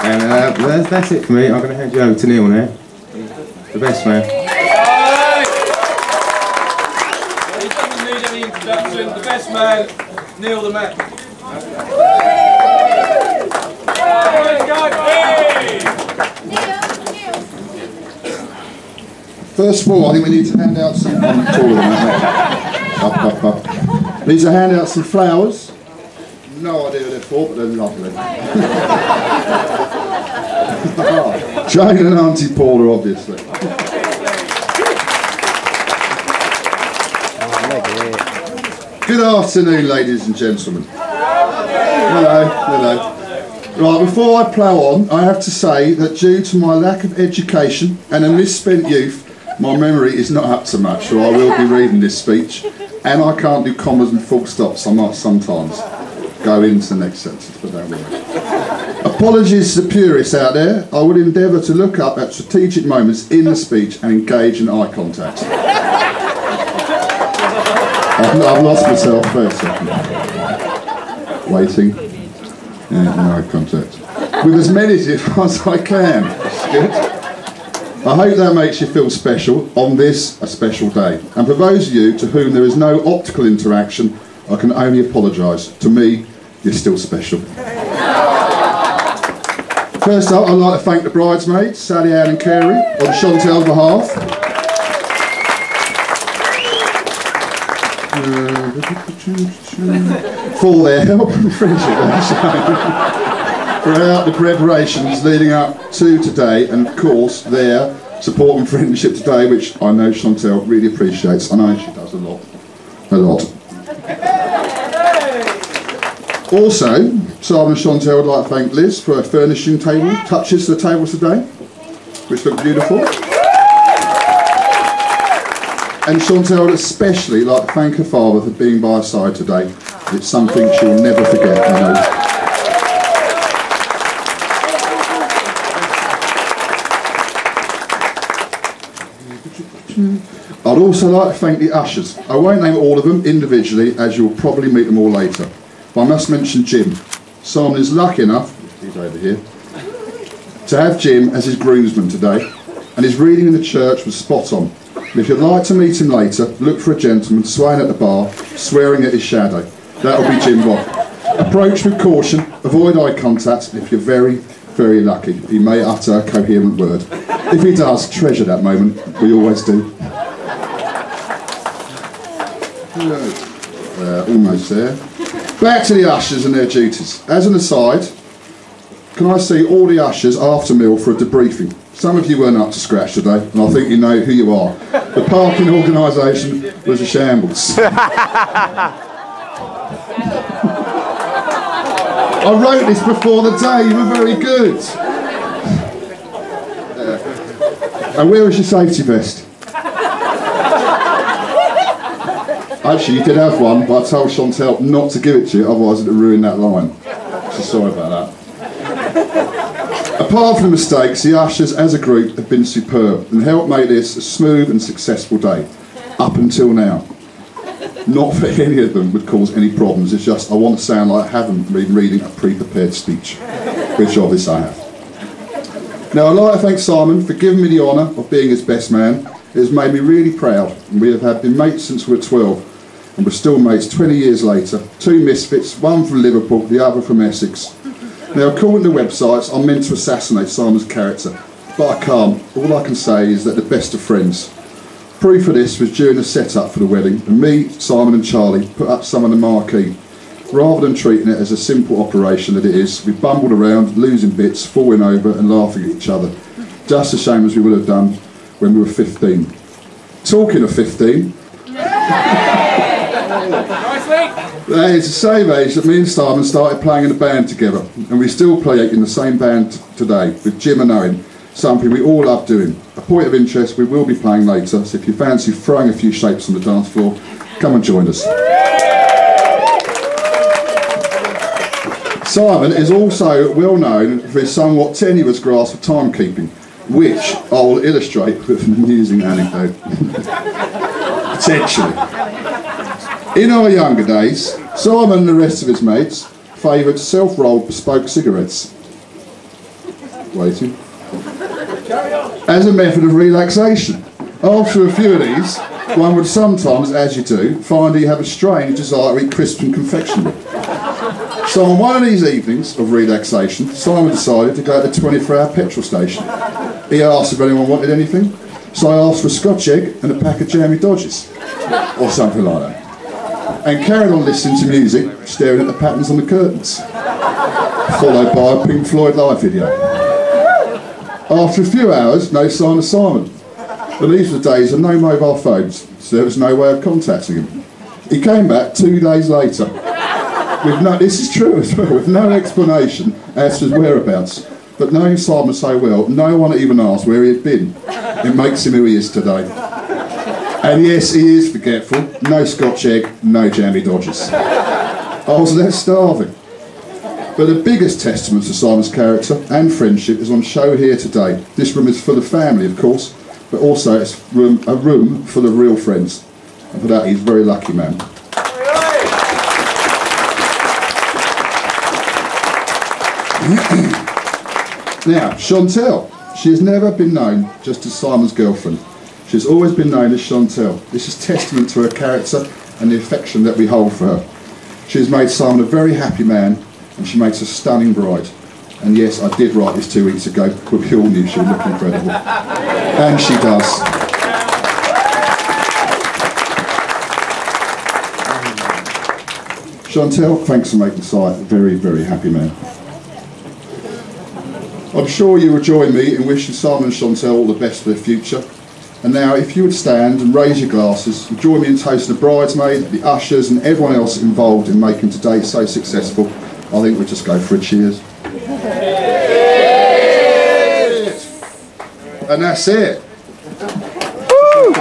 And that's it for me. I'm going to hand you over to Neil now. The best man. He doesn't need any introduction. The best man, Neil the man. First of all, I think we need to hand out some need to hand out some flowers. No idea what they're for, but they're lovely. Jane and Auntie Paula, obviously. Good afternoon, ladies and gentlemen. Hello, hello. Right, before I plough on, I have to say that due to my lack of education and a misspent youth, my memory is not up to much, so I will be reading this speech, and I can't do commas and full stops. I might sometimes go into the next sentence, but don't worry. Apologies to the purists out there. I will endeavour to look up at strategic moments in the speech and engage in eye contact. I've lost myself for a second. Waiting. Yeah, no eye contact. With as many as I can. That's good. I hope that makes you feel special on this, a special day. And for those of you to whom there is no optical interaction, I can only apologise. To me, you're still special. First up, I'd like to thank the bridesmaids, Sally Ann and Carey, on Chantel's behalf. For their help and friendship throughout the preparations leading up to today, and of course their support and friendship today, which I know Chantel really appreciates. I know she does a lot. Also, Simon and Chantel would like to thank Liz for her furnishing table touches to the tables today, which look beautiful. And Chantel would especially like to thank her father for being by her side today. It's something she'll never forget, I know. I'd also like to thank the ushers. I won't name all of them individually, as you'll probably meet them all later. But I must mention Jim. Simon is lucky enough, he's over here, to have Jim as his groomsman today, and his reading in the church was spot on. And if you'd like to meet him later, look for a gentleman swaying at the bar, swearing at his shadow. That'll be Jim Bob. Approach with caution, avoid eye contact, and if you're very, very lucky, he may utter a coherent word. If he does, treasure that moment. We always do. Almost there. Back to the ushers and their duties. As an aside, can I see all the ushers after meal for a debriefing? Some of you weren't up to scratch today, and I think you know who you are. The parking organisation was a shambles. I wrote this before the day, you were very good. And where was your safety vest? Actually, you did have one, but I told Chantel not to give it to you, otherwise it would ruin that line. So sorry about that. Apart from the mistakes, the ushers as a group have been superb and helped make this a smooth and successful day, up until now. Not for any of them would cause any problems, it's just I want to sound like I haven't been reading a pre-prepared speech, which obviously I have. Now I'd like to thank Simon for giving me the honour of being his best man. It has made me really proud, and we have been mates since we were 12, and we're still mates 20 years later. Two misfits, one from Liverpool, the other from Essex. Now according to websites, I'm meant to assassinate Simon's character, but I can't. All I can say is that they're best of friends. Proof of this was during the set-up for the wedding, and me, Simon and Charlie put up some of the marquee. Rather than treating it as a simple operation that it is, we bumbled around, losing bits, falling over and laughing at each other. Just the same as we would have done when we were 15. Talking of 15, that is the same age that me and Simon started playing in a band together, and we still play in the same band today with Jim and Owen, something we all love doing. A point of interest, we will be playing later, so if you fancy throwing a few shapes on the dance floor, come and join us. Simon is also well known for his somewhat tenuous grasp of timekeeping, which I will illustrate with an amusing anecdote. Potentially. In our younger days, Simon and the rest of his mates favoured self-rolled bespoke cigarettes. waiting. As a method of relaxation. After a few of these, one would sometimes, as you do, find that you have a strange desire to eat crisps and confectionery. So on one of these evenings of relaxation, Simon decided to go to the 24-hour petrol station. He asked if anyone wanted anything, so I asked for a Scotch egg and a pack of jammy Dodgers, or something like that, and carried on listening to music, staring at the patterns on the curtains, followed by a Pink Floyd live video. After a few hours, no sign of Simon. But these were the days of no mobile phones, so there was no way of contacting him. He came back 2 days later, with no, this is true as well, with no explanation as to his whereabouts. But knowing Simon so well, no one even asked where he had been. It makes him who he is today. And yes, he is forgetful. No Scotch egg, no jammy Dodgers. I was left starving. But the biggest testament to Simon's character and friendship is on show here today. This room is full of family, of course, but also it's a room full of real friends. And for that, he's a very lucky man. Now, Chantel, she has never been known just as Simon's girlfriend. She has always been known as Chantel. This is testament to her character and the affection that we hold for her. She has made Simon a very happy man, and she makes a stunning bride. And yes, I did write this 2 weeks ago, but we all knew she would look incredible. And she does. Chantel, thanks for making Si a very, very happy man. I'm sure you will join me in wishing Simon and Chantel all the best for their future. And now, if you would stand and raise your glasses, and join me in toasting the bridesmaid, the ushers and everyone else involved in making today so successful, I think we'll just go for a cheers. And that's it. Woo!